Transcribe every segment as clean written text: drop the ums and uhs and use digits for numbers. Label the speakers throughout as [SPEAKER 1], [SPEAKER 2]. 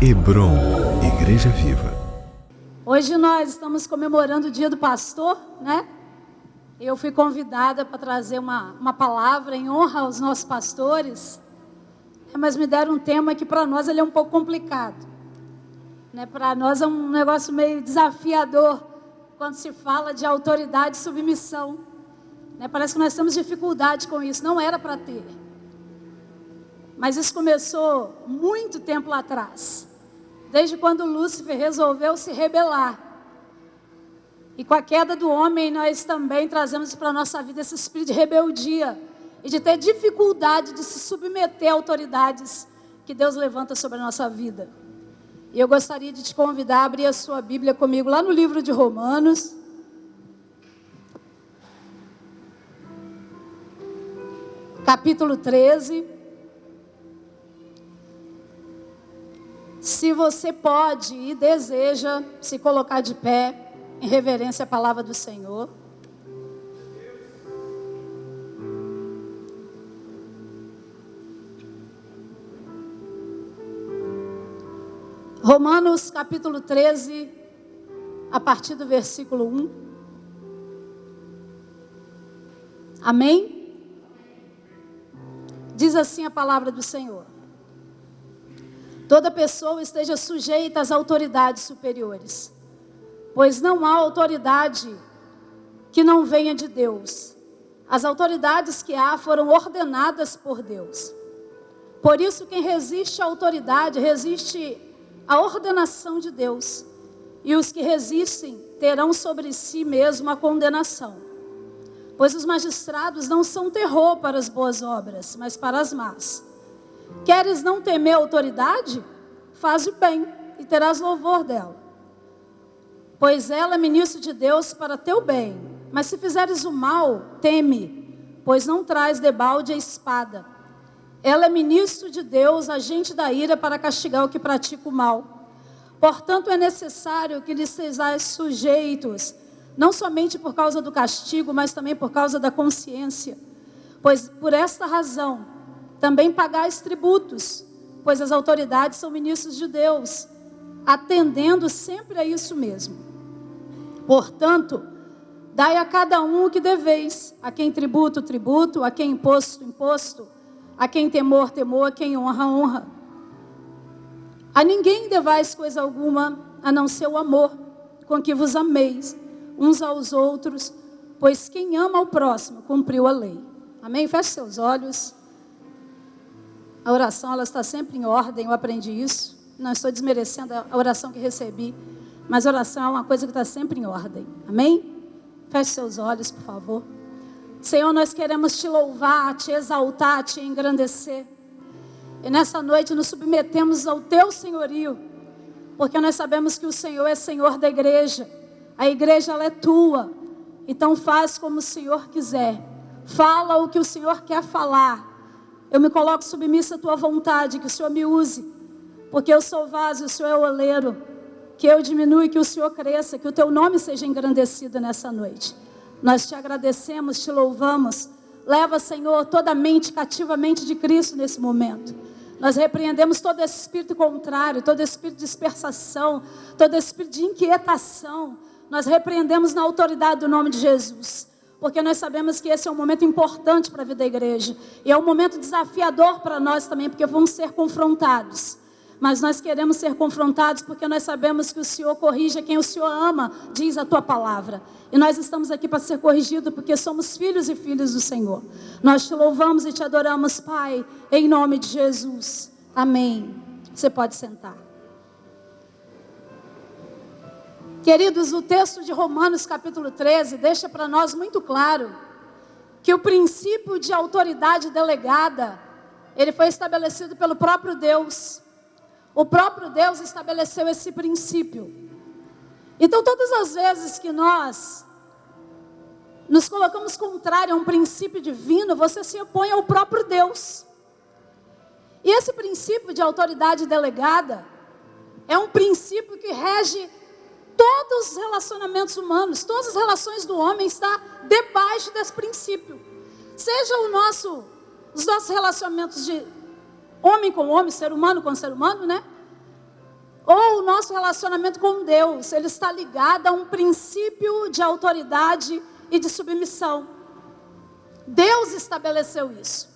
[SPEAKER 1] Hebrom, Igreja Viva.
[SPEAKER 2] Hoje nós estamos comemorando o Dia do Pastor, né? Eu fui convidada para trazer uma palavra em honra aos nossos pastores, mas me deram um tema que para nós ele é um pouco complicado, né? Para nós é um negócio meio desafiador quando se fala de autoridade e submissão, né? Parece que nós temos dificuldade com isso, não era para ter. Mas isso começou muito tempo lá atrás, desde quando Lúcifer resolveu se rebelar. E com a queda do homem, nós também trazemos para a nossa vida esse espírito de rebeldia e de ter dificuldade de se submeter a autoridades que Deus levanta sobre a nossa vida. E eu gostaria de te convidar a abrir a sua Bíblia comigo lá no livro de Romanos. Capítulo 13. Se você pode e deseja se colocar de pé em reverência à palavra do Senhor. Romanos capítulo 13, a partir do versículo 1. Amém? Diz assim a palavra do Senhor: toda pessoa esteja sujeita às autoridades superiores, pois não há autoridade que não venha de Deus. As autoridades que há foram ordenadas por Deus. Por isso, quem resiste à autoridade, resiste à ordenação de Deus. E os que resistem terão sobre si mesmo a condenação. Pois os magistrados não são terror para as boas obras, mas para as más. Queres não temer a autoridade? Faz o bem e terás louvor dela. Pois ela é ministro de Deus para teu bem. Mas se fizeres o mal, teme, pois não traz debalde a espada. Ela é ministro de Deus, agente da ira para castigar o que pratica o mal. Portanto, é necessário que lhes sejais sujeitos, não somente por causa do castigo, mas também por causa da consciência. Pois por esta razão também pagais tributos, pois as autoridades são ministros de Deus, atendendo sempre a isso mesmo. Portanto, dai a cada um o que deveis, a quem tributo, tributo, a quem imposto, imposto, a quem temor, temor, a quem honra, honra. A ninguém devais coisa alguma, a não ser o amor, com que vos ameis uns aos outros, pois quem ama ao próximo, cumpriu a lei. Amém? Feche seus olhos. A oração, ela está sempre em ordem, eu aprendi isso. Não estou desmerecendo a oração que recebi, mas a oração é uma coisa que está sempre em ordem. Amém? Feche seus olhos, por favor. Senhor, nós queremos te louvar, te exaltar, te engrandecer. E nessa noite nos submetemos ao teu senhorio, porque nós sabemos que o Senhor é Senhor da igreja. A igreja, ela é tua. Então faz como o Senhor quiser. Fala o que o Senhor quer falar. Eu me coloco submissa à tua vontade, que o Senhor me use, porque eu sou vaso e o Senhor é o oleiro. Que eu diminua e que o Senhor cresça, que o teu nome seja engrandecido nessa noite. Nós te agradecemos, te louvamos. Leva, Senhor, toda a mente cativamente de Cristo nesse momento. Nós repreendemos todo esse espírito contrário, todo esse espírito de dispersação, todo esse espírito de inquietação. Nós repreendemos na autoridade do nome de Jesus. Porque nós sabemos que esse é um momento importante para a vida da igreja. E é um momento desafiador para nós também, porque vamos ser confrontados. Mas nós queremos ser confrontados porque nós sabemos que o Senhor corrige a quem o Senhor ama, diz a tua palavra. E nós estamos aqui para ser corrigidos porque somos filhos e filhas do Senhor. Nós te louvamos e te adoramos, Pai, em nome de Jesus. Amém. Você pode sentar. Queridos, o texto de Romanos capítulo 13 deixa para nós muito claro que o princípio de autoridade delegada, ele foi estabelecido pelo próprio Deus. O próprio Deus estabeleceu esse princípio. Então, todas as vezes que nós nos colocamos contrário a um princípio divino, você se opõe ao próprio Deus. E esse princípio de autoridade delegada é um princípio que rege todos os relacionamentos humanos. Todas as relações do homem estão debaixo desse princípio. Seja os nossos relacionamentos de homem com homem, ser humano com ser humano, né? ou o nosso relacionamento com Deus, ele está ligado a um princípio de autoridade e de submissão. Deus estabeleceu isso.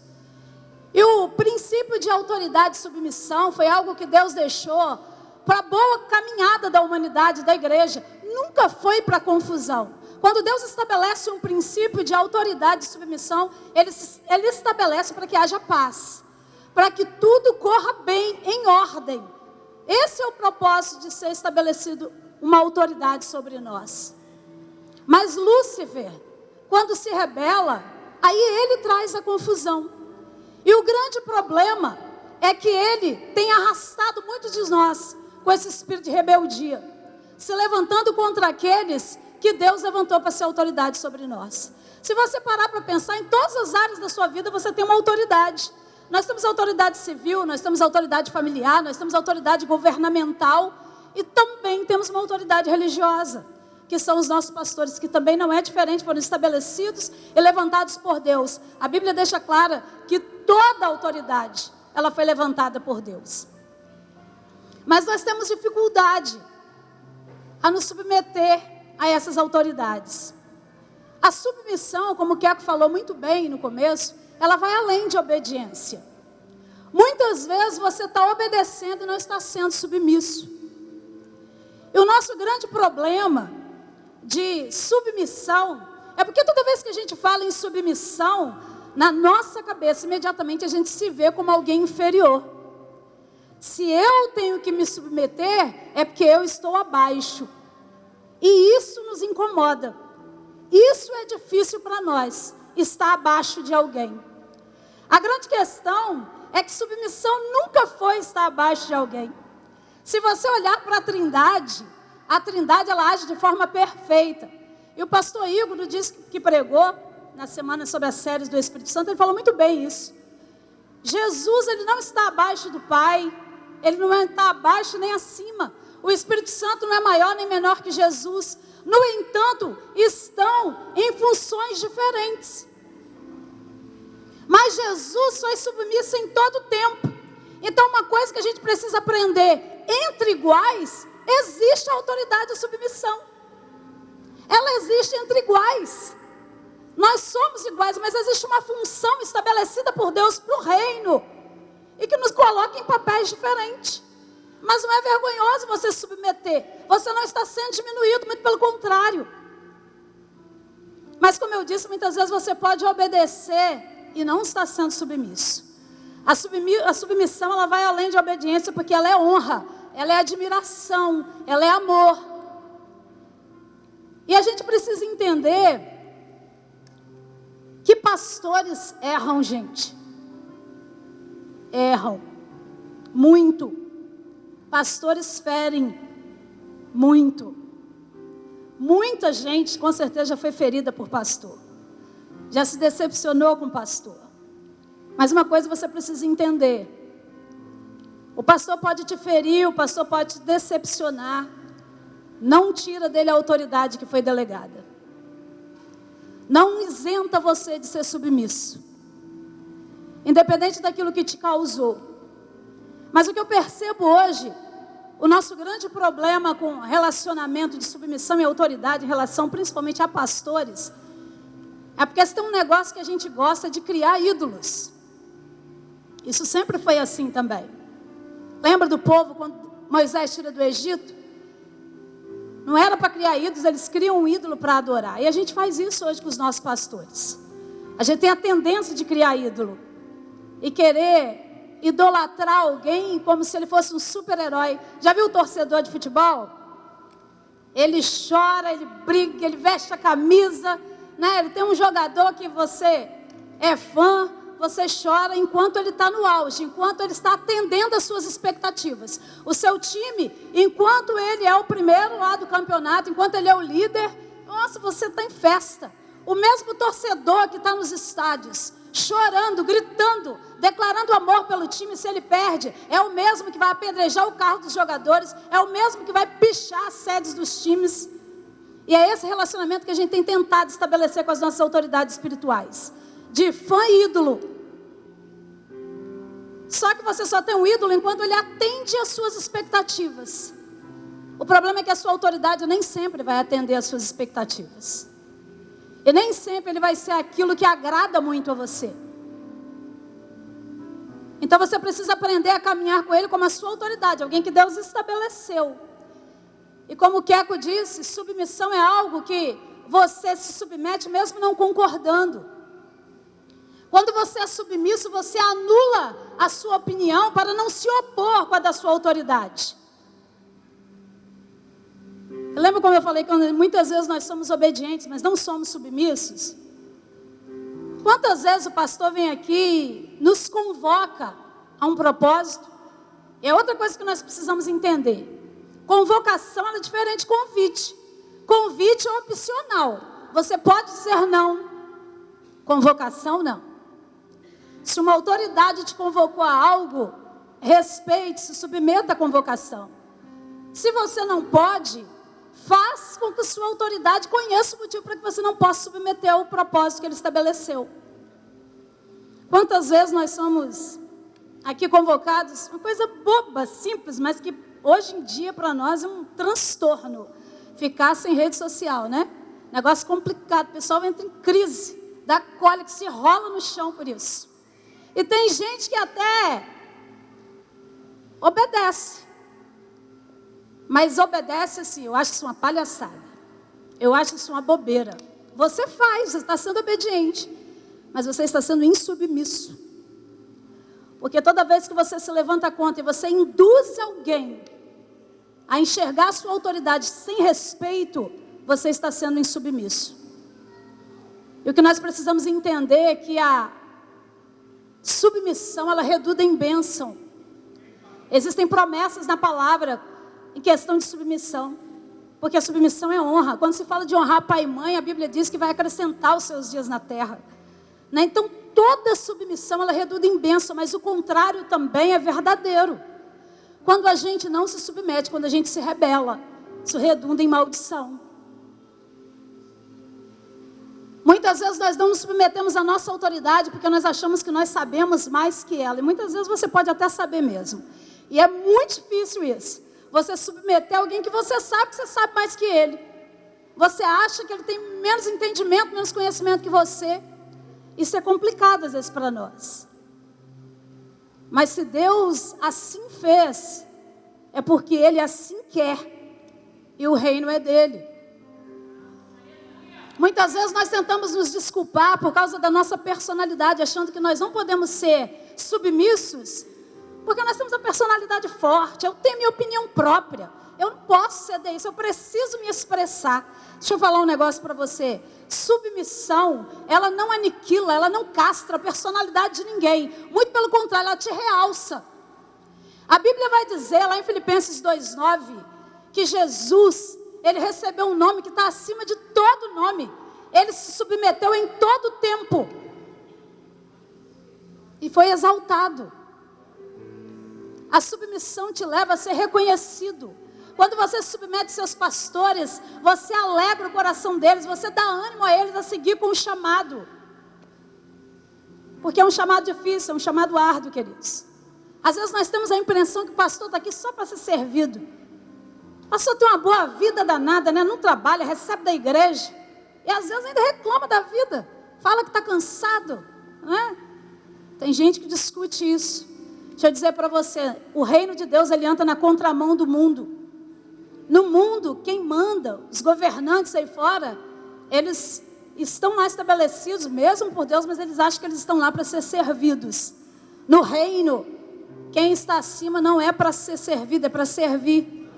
[SPEAKER 2] E o princípio de autoridade e submissão foi algo que Deus deixou para a boa caminhada da humanidade, da igreja. Nunca foi para confusão. Quando Deus estabelece um princípio de autoridade e submissão, Ele estabelece para que haja paz, para que tudo corra bem, em ordem. Esse é o propósito de ser estabelecido uma autoridade sobre nós. Mas Lúcifer, quando se rebela, aí ele traz a confusão. E o grande problema é que ele tem arrastado muitos de nós com esse espírito de rebeldia, se levantando contra aqueles que Deus levantou para ser autoridade sobre nós. Se você parar para pensar, em todas as áreas da sua vida você tem uma autoridade. Nós temos autoridade civil, nós temos autoridade familiar, nós temos autoridade governamental e também temos uma autoridade religiosa, que são os nossos pastores, que também não é diferente, foram estabelecidos e levantados por Deus. A Bíblia deixa clara que toda autoridade, ela foi levantada por Deus. Mas nós temos dificuldade a nos submeter a essas autoridades. A submissão, como o Keco falou muito bem no começo, ela vai além de obediência. Muitas vezes você está obedecendo e não está sendo submisso. E o nosso grande problema de submissão é porque toda vez que a gente fala em submissão, na nossa cabeça imediatamente a gente se vê como alguém inferior. Se eu tenho que me submeter, é porque eu estou abaixo. E isso nos incomoda. Isso é difícil para nós, estar abaixo de alguém. A grande questão é que submissão nunca foi estar abaixo de alguém. Se você olhar para a Trindade ela age de forma perfeita. E o pastor Igor, no dia que pregou, na semana sobre as séries do Espírito Santo, ele falou muito bem isso. Jesus, ele não está abaixo do Pai, ele não está abaixo nem acima. O Espírito Santo não é maior nem menor que Jesus. No entanto, estão em funções diferentes. Mas Jesus foi submisso em todo o tempo. Então, uma coisa que a gente precisa aprender: entre iguais, existe a autoridade e submissão. Ela existe entre iguais. Nós somos iguais, mas existe uma função estabelecida por Deus para o reino, e que nos coloca em papéis diferentes. Mas não é vergonhoso você se submeter. Você não está sendo diminuído, muito pelo contrário. Mas como eu disse, muitas vezes você pode obedecer e não está sendo submisso. A submissão, ela vai além de obediência, porque ela é honra, ela é admiração, ela é amor. E a gente precisa entender que pastores erram, gente. Erram muito. Pastores ferem muito. Muita gente com certeza já foi ferida por pastor, já se decepcionou com o pastor. Mas uma coisa você precisa entender: o pastor pode te ferir, o pastor pode te decepcionar, não tira dele a autoridade que foi delegada. Não isenta você de ser submisso, independente daquilo que te causou. Mas o que eu percebo hoje, o nosso grande problema com relacionamento de submissão e autoridade em relação principalmente a pastores, é porque tem um negócio que a gente gosta de criar ídolos. Isso sempre foi assim também. Lembra do povo quando Moisés tira do Egito? Não era para criar ídolos, eles criam um ídolo para adorar. E a gente faz isso hoje com os nossos pastores. A gente tem a tendência de criar ídolo e querer idolatrar alguém como se ele fosse um super-herói. Já viu o torcedor de futebol? Ele chora, ele briga, ele veste a camisa, né? Ele tem um jogador que você é fã, você chora enquanto ele está no auge, enquanto ele está atendendo às suas expectativas. O seu time, enquanto ele é o primeiro lá do campeonato, enquanto ele é o líder, nossa, você está em festa. O mesmo torcedor que está nos estádios, chorando, gritando, declarando amor pelo time, se ele perde, é o mesmo que vai apedrejar o carro dos jogadores, é o mesmo que vai pichar as sedes dos times. E é esse relacionamento que a gente tem tentado estabelecer com as nossas autoridades espirituais, de fã e ídolo. Só que você só tem um ídolo enquanto ele atende às suas expectativas. O problema é que a sua autoridade nem sempre vai atender às suas expectativas. E nem sempre ele vai ser aquilo que agrada muito a você. Então você precisa aprender a caminhar com ele como a sua autoridade, alguém que Deus estabeleceu. E como o Queco disse, submissão é algo que você se submete mesmo não concordando. Quando você é submisso, você anula a sua opinião para não se opor com a da sua autoridade. Lembra como eu falei que muitas vezes nós somos obedientes, mas não somos submissos? Quantas vezes o pastor vem aqui e nos convoca a um propósito? É outra coisa que nós precisamos entender. Convocação é diferente de convite. Convite é opcional. Você pode dizer não. Convocação, não. Se uma autoridade te convocou a algo, respeite, se submeta à convocação. Se você não pode, faz com que sua autoridade conheça o motivo para que você não possa submeter ao propósito que ele estabeleceu. Quantas vezes nós somos aqui convocados, uma coisa boba, simples, mas que hoje em dia para nós é um transtorno, ficar sem rede social, né? Negócio complicado, o pessoal entra em crise, dá cólica, se rola no chão por isso. E tem gente que até obedece. Mas obedece assim, eu acho isso uma palhaçada. Eu acho isso uma bobeira. Você faz, você está sendo obediente. Mas você está sendo insubmisso. Porque toda vez que você se levanta contra e você induz alguém a enxergar a sua autoridade sem respeito, você está sendo insubmisso. E o que nós precisamos entender é que a submissão, ela redunda em bênção. Existem promessas na palavra em questão de submissão, porque a submissão é honra. Quando se fala de honrar pai e mãe, a Bíblia diz que vai acrescentar os seus dias na terra, né? Então toda submissão ela redunda em bênção, mas o contrário também é verdadeiro. Quando a gente não se submete, quando a gente se rebela, isso redunda em maldição. Muitas vezes nós não nos submetemos à nossa autoridade porque nós achamos que nós sabemos mais que ela, e muitas vezes você pode até saber mesmo, e é muito difícil isso. Você submeter alguém que você sabe mais que ele. Você acha que ele tem menos entendimento, menos conhecimento que você. Isso é complicado às vezes para nós. Mas se Deus assim fez, é porque Ele assim quer. E o reino é dele. Muitas vezes nós tentamos nos desculpar por causa da nossa personalidade, achando que nós não podemos ser submissos, porque nós temos uma personalidade forte, eu tenho minha opinião própria, eu não posso ceder isso, eu preciso me expressar. Deixa eu falar um negócio para você. Submissão, ela não aniquila, ela não castra a personalidade de ninguém. Muito pelo contrário, ela te realça. A Bíblia vai dizer lá em Filipenses 2:9, que Jesus, Ele recebeu um nome que está acima de todo nome. Ele se submeteu em todo tempo. E foi exaltado. A submissão te leva a ser reconhecido. Quando você submete seus pastores, você alegra o coração deles, você dá ânimo a eles a seguir com o chamado. Porque é um chamado difícil, é um chamado árduo, queridos. Às vezes nós temos a impressão que o pastor está aqui só para ser servido. O pastor tem uma boa vida danada, né? Não trabalha, recebe da igreja. E às vezes ainda reclama da vida. Fala que está cansado, né? Tem gente que discute isso. Deixa eu dizer para você, o reino de Deus, ele anda na contramão do mundo. No mundo, quem manda, os governantes aí fora, eles estão lá estabelecidos, mesmo por Deus, mas eles acham que eles estão lá para ser servidos. No reino, quem está acima não é para ser servido, é para servir.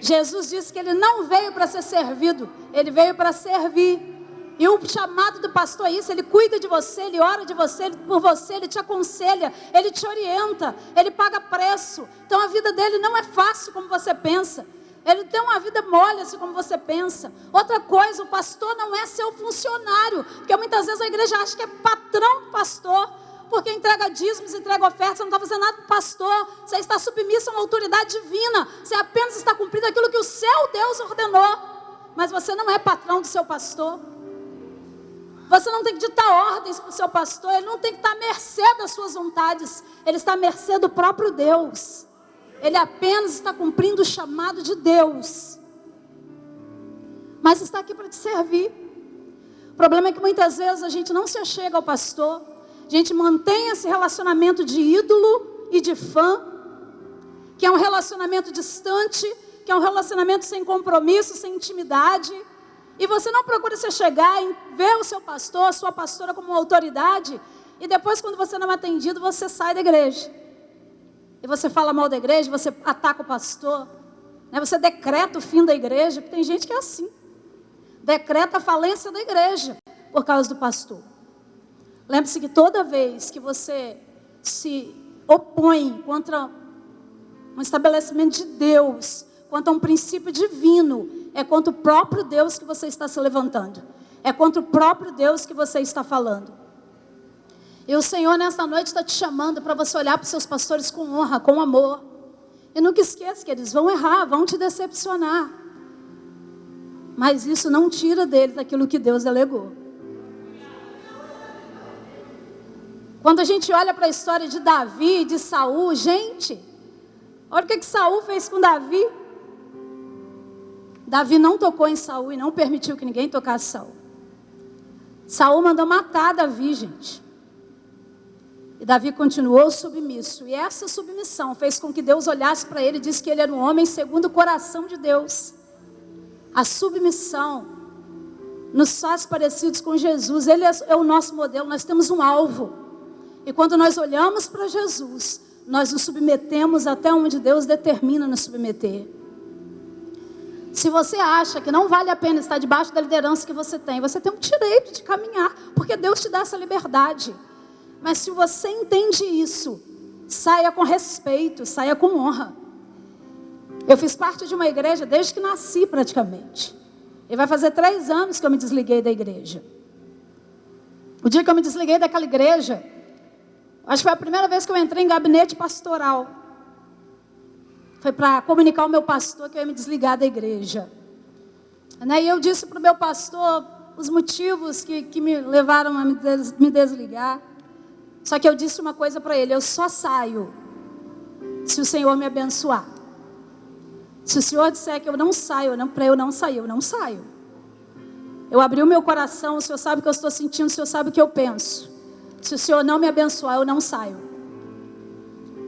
[SPEAKER 2] Jesus disse que ele não veio para ser servido, ele veio para servir. E o chamado do pastor é isso, ele cuida de você, ele ora de você, por você, ele te aconselha, ele te orienta, ele paga preço. Então a vida dele não é fácil como você pensa. Ele tem uma vida mole assim como você pensa. Outra coisa, o pastor não é seu funcionário, porque muitas vezes a igreja acha que é patrão do pastor, porque entrega dízimos, entrega ofertas, você não está fazendo nada para o pastor, você está submisso a uma autoridade divina, você apenas está cumprindo aquilo que o seu Deus ordenou, mas você não é patrão do seu pastor. Você não tem que ditar ordens para o seu pastor, ele não tem que estar à mercê das suas vontades, ele está à mercê do próprio Deus. Ele apenas está cumprindo o chamado de Deus, mas está aqui para te servir. O problema é que muitas vezes a gente não se achega ao pastor, a gente mantém esse relacionamento de ídolo e de fã, que é um relacionamento distante, que é um relacionamento sem compromisso, sem intimidade, e você não procura se chegar e ver o seu pastor, a sua pastora como uma autoridade, e depois quando você não é atendido, você sai da igreja. E você fala mal da igreja, você ataca o pastor, né? Você decreta o fim da igreja, porque tem gente que é assim. Decreta a falência da igreja por causa do pastor. Lembre-se que toda vez que você se opõe contra um estabelecimento de Deus, contra um princípio divino, é contra o próprio Deus que você está se levantando. É contra o próprio Deus que você está falando. E o Senhor nesta noite está te chamando para você olhar para os seus pastores com honra, com amor. E nunca esqueça que eles vão errar, vão te decepcionar. Mas isso não tira deles aquilo que Deus delegou. Quando a gente olha para a história de Davi e de Saul, gente, olha o que Saul fez com Davi. Davi não tocou em Saul e não permitiu que ninguém tocasse Saul. Saul mandou matar Davi, gente. E Davi continuou submisso. E essa submissão fez com que Deus olhasse para ele e disse que ele era um homem segundo o coração de Deus. A submissão nos faz parecidos com Jesus. Ele é o nosso modelo, nós temos um alvo. E quando nós olhamos para Jesus, nós nos submetemos até onde Deus determina nos submeter. Se você acha que não vale a pena estar debaixo da liderança que você tem um direito de caminhar, porque Deus te dá essa liberdade. Mas se você entende isso, saia com respeito, saia com honra. Eu fiz parte de uma igreja desde que nasci praticamente. E vai fazer 3 anos que eu me desliguei da igreja. O dia que eu me desliguei daquela igreja, acho que foi a primeira vez que eu entrei em gabinete pastoral. Foi para comunicar ao meu pastor que eu ia me desligar da igreja. E eu disse para o meu pastor os motivos que me levaram a me desligar. Só que eu disse uma coisa para ele: eu só saio se o Senhor me abençoar. Se o Senhor disser que eu não saio, para eu não sair, eu não saio. Eu abri o meu coração, o Senhor sabe o que eu estou sentindo, o Senhor sabe o que eu penso. Se o Senhor não me abençoar, eu não saio.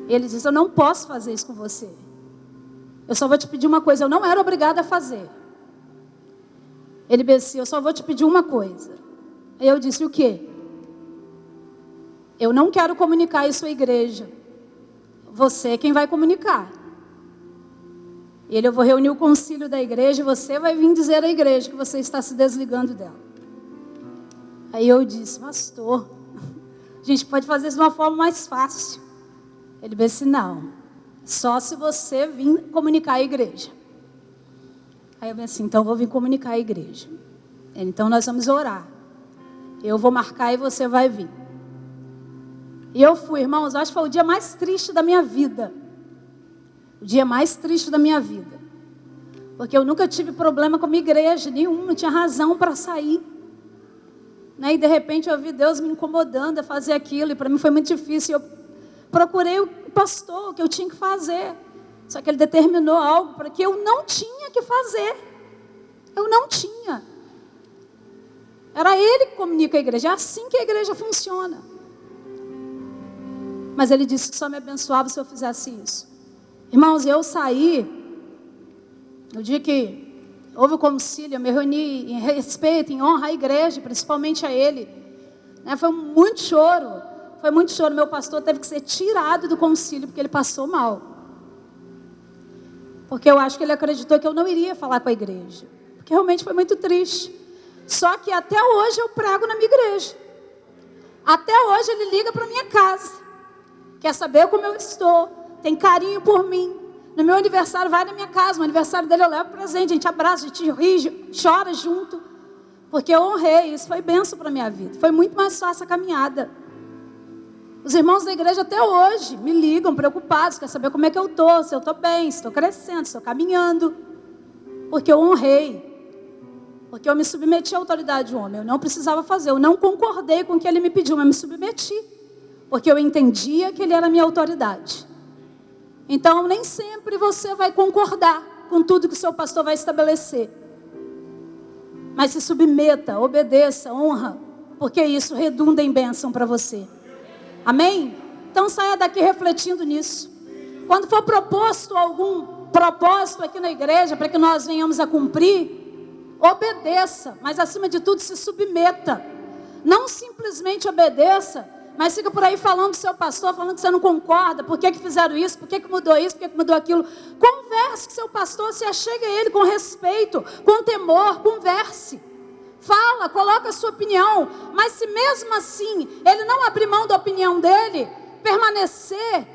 [SPEAKER 2] Ele disse: eu não posso fazer isso com você. Eu só vou te pedir uma coisa, eu não era obrigada a fazer. Ele disse: eu só vou te pedir uma coisa. Aí eu disse: o quê? Eu não quero comunicar isso à igreja. Você é quem vai comunicar. Eu vou reunir o concílio da igreja e você vai vir dizer à igreja que você está se desligando dela. Aí eu disse: pastor, a gente pode fazer isso de uma forma mais fácil. Ele disse: não, só se você vir comunicar à igreja. Aí eu disse: então eu vou vir comunicar à igreja. Então nós vamos orar. Eu vou marcar e você vai vir. E eu fui, irmãos, acho que foi o dia mais triste da minha vida. O dia mais triste da minha vida. Porque eu nunca tive problema com a minha igreja, nenhum, não tinha razão para sair. E de repente eu vi Deus me incomodando a fazer aquilo, e para mim foi muito difícil. Eu procurei o pastor, o que eu tinha que fazer. Só que ele determinou algo para que eu não tinha que fazer. Eu não tinha. Era ele que comunica a igreja, é assim que a igreja funciona. Mas ele disse que só me abençoava se eu fizesse isso. Irmãos, eu saí, no dia que houve o concílio, eu me reuni em respeito, em honra à igreja, principalmente a ele. Foi muito choro. Meu pastor teve que ser tirado do concílio, porque ele passou mal. Porque eu acho que ele acreditou que eu não iria falar com a igreja. Porque realmente foi muito triste. Só que até hoje eu prego na minha igreja. Até hoje ele liga para minha casa. Quer saber como eu estou. Tem carinho por mim. No meu aniversário vai na minha casa. No aniversário dele eu levo presente. A gente abraça, a gente ri, chora junto. Porque eu honrei. Isso foi bênção para a minha vida. Foi muito mais fácil a caminhada. Os irmãos da igreja até hoje me ligam preocupados. Quer saber como é que eu estou. Se eu estou bem, se estou crescendo, se estou caminhando. Porque eu honrei. Porque eu me submeti à autoridade do homem. Eu não precisava fazer. Eu não concordei com o que ele me pediu, mas me submeti. Porque eu entendia que ele era a minha autoridade. Então, nem sempre você vai concordar com tudo que o seu pastor vai estabelecer. Mas se submeta, obedeça, honra. Porque isso redunda em bênção para você. Amém? Então, saia daqui refletindo nisso. Quando for proposto algum propósito aqui na igreja, para que nós venhamos a cumprir, obedeça, mas acima de tudo se submeta. Não simplesmente obedeça, mas fica por aí falando do seu pastor, falando que você não concorda, por que fizeram isso, por que mudou isso, por que mudou aquilo. Converse com seu pastor, se achegue a ele com respeito, com temor, converse. Fala, coloca a sua opinião, mas se mesmo assim ele não abrir mão da opinião dele, permanecer,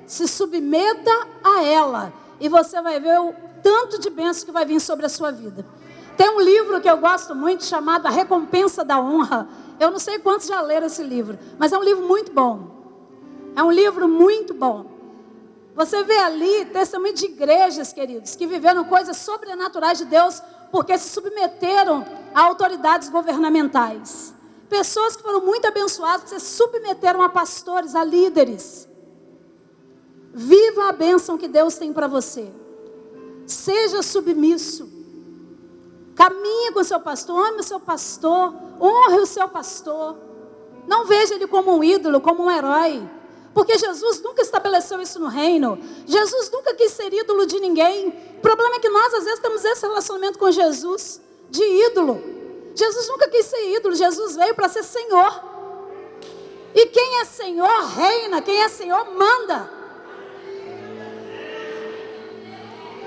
[SPEAKER 2] se submeta a ela, e você vai ver o tanto de bênção que vai vir sobre a sua vida. Tem um livro que eu gosto muito, chamado A Recompensa da Honra. Eu não sei quantos já leram esse livro, mas é um livro muito bom. É um livro muito bom. Você vê ali testemunho de igrejas, queridos, que viveram coisas sobrenaturais de Deus, porque se submeteram a autoridades governamentais. Pessoas que foram muito abençoadas, que se submeteram a pastores, a líderes. Viva a bênção que Deus tem para você. Seja submisso. Caminhe com o seu pastor, ame o seu pastor, honre o seu pastor. Não veja ele como um ídolo, como um herói. Porque Jesus nunca estabeleceu isso no reino. Jesus nunca quis ser ídolo de ninguém. O problema é que nós às vezes temos esse relacionamento com Jesus, de ídolo. Jesus nunca quis ser ídolo, Jesus veio para ser Senhor. E quem é Senhor reina, quem é Senhor manda.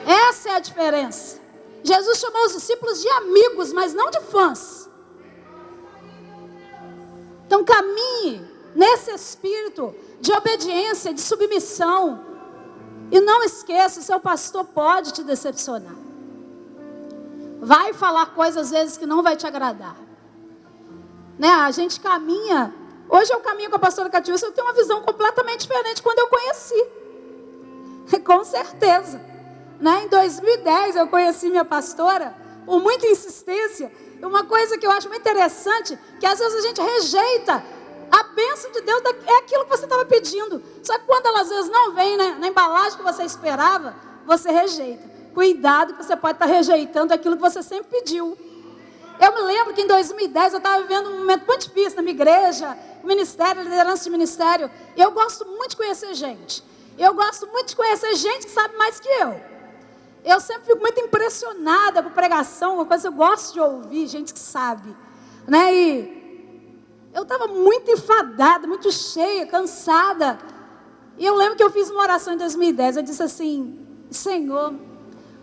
[SPEAKER 2] Essa é a diferença. Jesus chamou os discípulos de amigos, mas não de fãs. Então caminhe nesse espírito de obediência, de submissão. E não esqueça, seu pastor pode te decepcionar. Vai falar coisas às vezes que não vai te agradar. Né? A gente caminha. Hoje eu caminho com a pastora Catiúcia, eu tenho uma visão completamente diferente de quando eu conheci. Com certeza. Né? Em 2010 eu conheci minha pastora, por muita insistência. E uma coisa que eu acho muito interessante, que às vezes a gente rejeita a bênção de Deus, é aquilo que você estava pedindo. Só que quando ela às vezes não vem, né, na embalagem que você esperava, você rejeita. Cuidado que você pode estar rejeitando aquilo que você sempre pediu. Eu me lembro que em 2010 eu estava vivendo um momento muito difícil na minha igreja, ministério, liderança de ministério. E eu gosto muito de conhecer gente. Eu gosto muito de conhecer gente que sabe mais que eu. Eu sempre fico muito impressionada com pregação, uma coisa que eu gosto de ouvir, gente que sabe. Né? E eu estava muito enfadada, muito cheia, cansada. E eu lembro que eu fiz uma oração em 2010, eu disse assim: Senhor,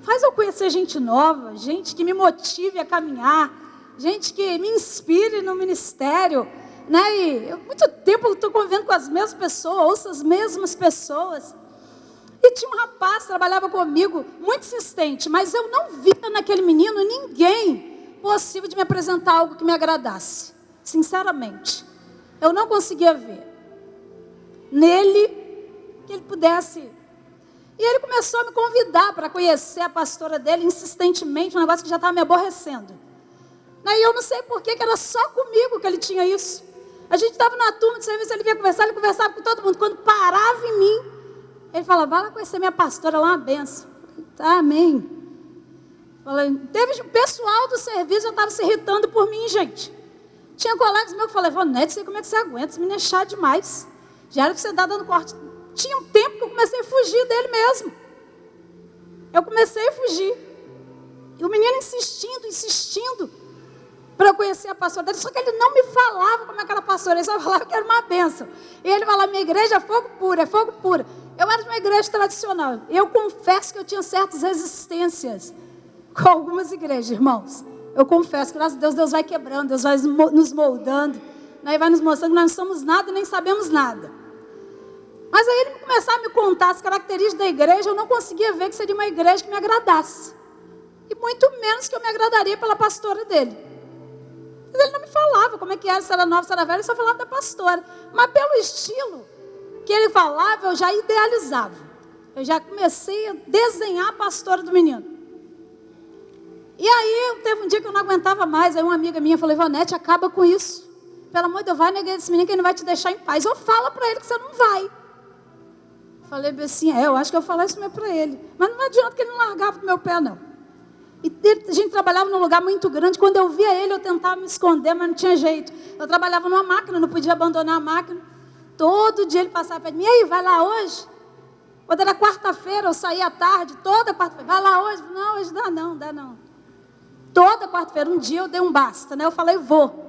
[SPEAKER 2] faz eu conhecer gente nova, gente que me motive a caminhar, gente que me inspire no ministério. Né? E muito tempo eu estou convivendo com as mesmas pessoas, ouço as mesmas pessoas. E tinha um rapaz que trabalhava comigo, muito insistente, mas eu não via naquele menino ninguém possível de me apresentar algo que me agradasse. Sinceramente, eu não conseguia ver nele que ele pudesse. E ele começou a me convidar para conhecer a pastora dele insistentemente, um negócio que já estava me aborrecendo. E eu não sei por que era só comigo que ele tinha isso. A gente estava na turma de serviço, ele vinha conversar, ele conversava com todo mundo. Quando parava em mim, ele falava: vai lá conhecer minha pastora, ela é uma benção. Tá, amém. Teve o pessoal do serviço já estava se irritando por mim, gente. Tinha colegas meus que falavam: Neto, não sei como é que você aguenta, esse menino é chato demais. Já era que você está dando corte. Tinha um tempo que eu comecei a fugir dele mesmo. Eu comecei a fugir. E o menino insistindo para eu conhecer a pastora dele. Só que ele não me falava como é aquela pastora, ele só falava que era uma benção. E ele falava: minha igreja é fogo puro, é fogo puro. Eu era de uma igreja tradicional. Eu confesso que eu tinha certas resistências com algumas igrejas, irmãos. Eu confesso que, graças a Deus, Deus vai quebrando, Deus vai nos moldando, né, e vai nos mostrando que nós não somos nada e nem sabemos nada. Mas aí ele começava a me contar as características da igreja, eu não conseguia ver que seria uma igreja que me agradasse. E muito menos que eu me agradaria pela pastora dele. Mas ele não me falava como é que era, se era nova, se era velha, ele só falava da pastora. Mas pelo estilo que ele falava, eu já idealizava. Eu já comecei a desenhar a pastora do menino. E aí, teve um dia que eu não aguentava mais, aí uma amiga minha falou, Ivonete, acaba com isso. Pelo amor de Deus, vai negar esse menino que ele não vai te deixar em paz. Ou fala para ele que você não vai. Falei assim, eu acho que eu falei isso mesmo para ele. Mas não adianta que ele não largava do meu pé, não. E a gente trabalhava num lugar muito grande. Quando eu via ele, eu tentava me esconder, mas não tinha jeito. Eu trabalhava numa máquina, não podia abandonar a máquina. Todo dia ele passava perto de mim, e aí, vai lá hoje? Quando era quarta-feira, eu saía à tarde, toda quarta-feira, vai lá hoje? Não, hoje dá não. Toda quarta-feira, um dia eu dei um basta, né? Eu falei, vou.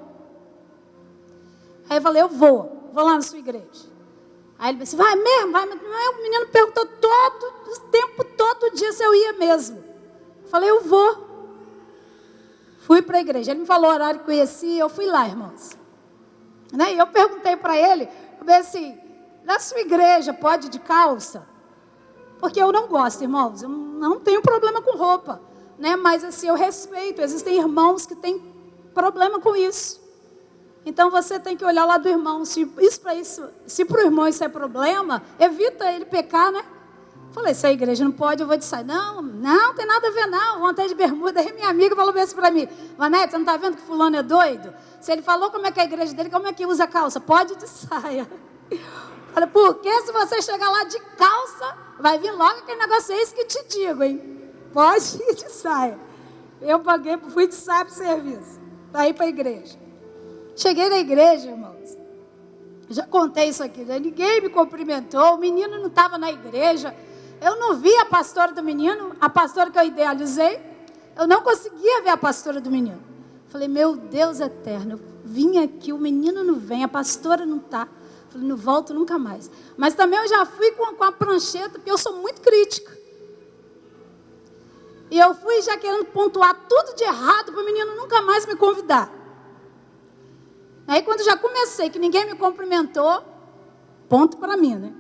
[SPEAKER 2] Aí eu falei, eu vou lá na sua igreja. Aí ele disse, vai mesmo? Vai mesmo? O menino perguntou todo dia se eu ia mesmo. Eu falei, eu vou. Fui para a igreja. Ele me falou o horário que conhecia, eu fui lá, irmãos. Né? E eu perguntei para ele, eu falei assim, na sua igreja pode ir de calça? Porque eu não gosto, irmãos, eu não tenho problema com roupa. Né? Mas assim, eu respeito, existem irmãos que têm problema com isso. Então você tem que olhar lá do irmão, se para o irmão isso é problema, evita ele pecar, né? Falei, se a igreja não pode, eu vou de saia. Não tem nada a ver não, vontade de bermuda. Aí minha amiga falou assim para mim, Vanete, você não está vendo que fulano é doido? Se ele falou como é que é a igreja dele, como é que usa calça? Pode de saia. Falei, porque se você chegar lá de calça, vai vir logo aquele negócio, é isso que te digo, hein? Pode ir de saia. Eu fui de saia para o serviço, para ir para a igreja. Cheguei na igreja, irmãos, já contei isso aqui, né? Ninguém me cumprimentou, o menino não estava na igreja, eu não vi a pastora do menino, a pastora que eu idealizei, eu não conseguia ver a pastora do menino. Falei, meu Deus eterno, eu vim aqui, o menino não vem, a pastora não está. Falei, não volto nunca mais. Mas também eu já fui com a prancheta, porque eu sou muito crítica. E eu fui já querendo pontuar tudo de errado para o menino nunca mais me convidar. Aí quando já comecei, que ninguém me cumprimentou, ponto para mim, né?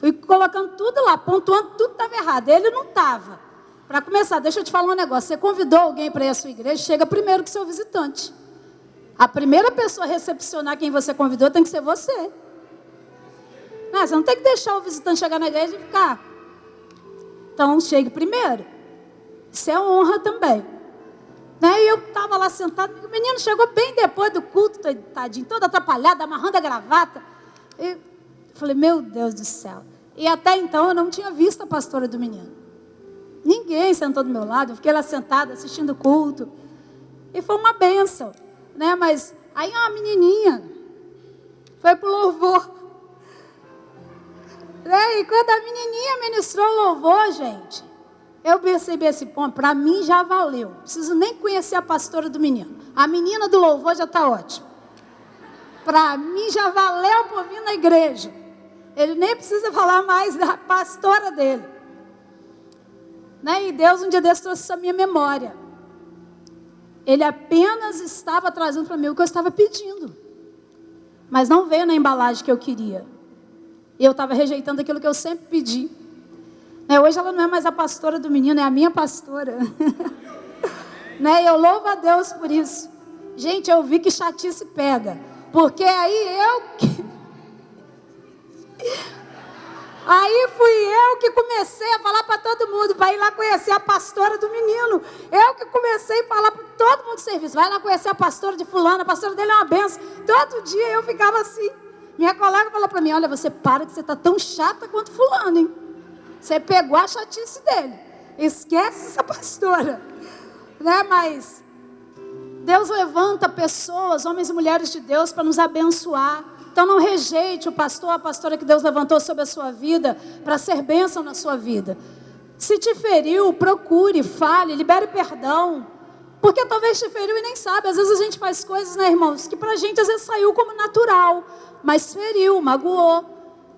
[SPEAKER 2] Fui colocando tudo lá, pontuando tudo estava errado. Ele não estava. Para começar, deixa eu te falar um negócio. Você convidou alguém para ir à sua igreja, chega primeiro que seu visitante. A primeira pessoa a recepcionar quem você convidou tem que ser você. Não, você não tem que deixar o visitante chegar na igreja e ficar. Então, chegue primeiro. Isso é honra também. E eu estava lá sentado, o menino chegou bem depois do culto, tadinho, todo atrapalhado, amarrando a gravata. E falei, meu Deus do céu. E até então eu não tinha visto a pastora do menino. Ninguém sentou do meu lado, eu fiquei lá sentada assistindo o culto. E foi uma bênção, né? Mas aí uma menininha foi pro louvor. E quando a menininha ministrou o louvor, gente, eu percebi esse ponto, para mim já valeu. Não preciso nem conhecer a pastora do menino. A menina do louvor já está ótima. Para mim já valeu por vir na igreja. Ele nem precisa falar mais da pastora dele. E Deus um dia desse trouxe essa minha memória. Ele apenas estava trazendo para mim o que eu estava pedindo. Mas não veio na embalagem que eu queria. E eu estava rejeitando aquilo que eu sempre pedi. Hoje ela não é mais a pastora do menino, é a minha pastora. Eu louvo a Deus por isso. Gente, eu vi que chatice pega. Porque aí fui eu que comecei a falar para todo mundo, vai ir lá conhecer a pastora do menino. Eu que comecei a falar para todo mundo do serviço, vai lá conhecer a pastora de fulano, a pastora dele é uma benção. Todo dia eu ficava assim. Minha colega falou para mim, olha, você para que você está tão chata quanto fulano, hein? Você pegou a chatice dele. Esquece essa pastora. Mas Deus levanta pessoas, homens e mulheres de Deus, para nos abençoar. Então não rejeite o pastor, a pastora que Deus levantou sobre a sua vida, para ser bênção na sua vida. Se te feriu, procure, fale, libere perdão. Porque talvez te feriu e nem sabe. Às vezes a gente faz coisas, né, irmãos, que para a gente às vezes saiu como natural, mas feriu, magoou.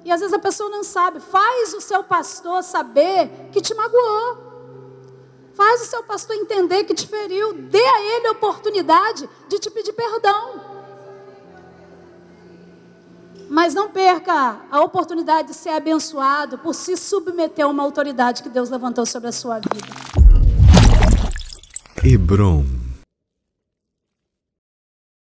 [SPEAKER 2] E às vezes a pessoa não sabe. Faz o seu pastor saber que te magoou. Faz o seu pastor entender que te feriu. Dê a ele a oportunidade de te pedir perdão. Mas não perca a oportunidade de ser abençoado por se submeter a uma autoridade que Deus levantou sobre a sua vida.
[SPEAKER 1] Hebron.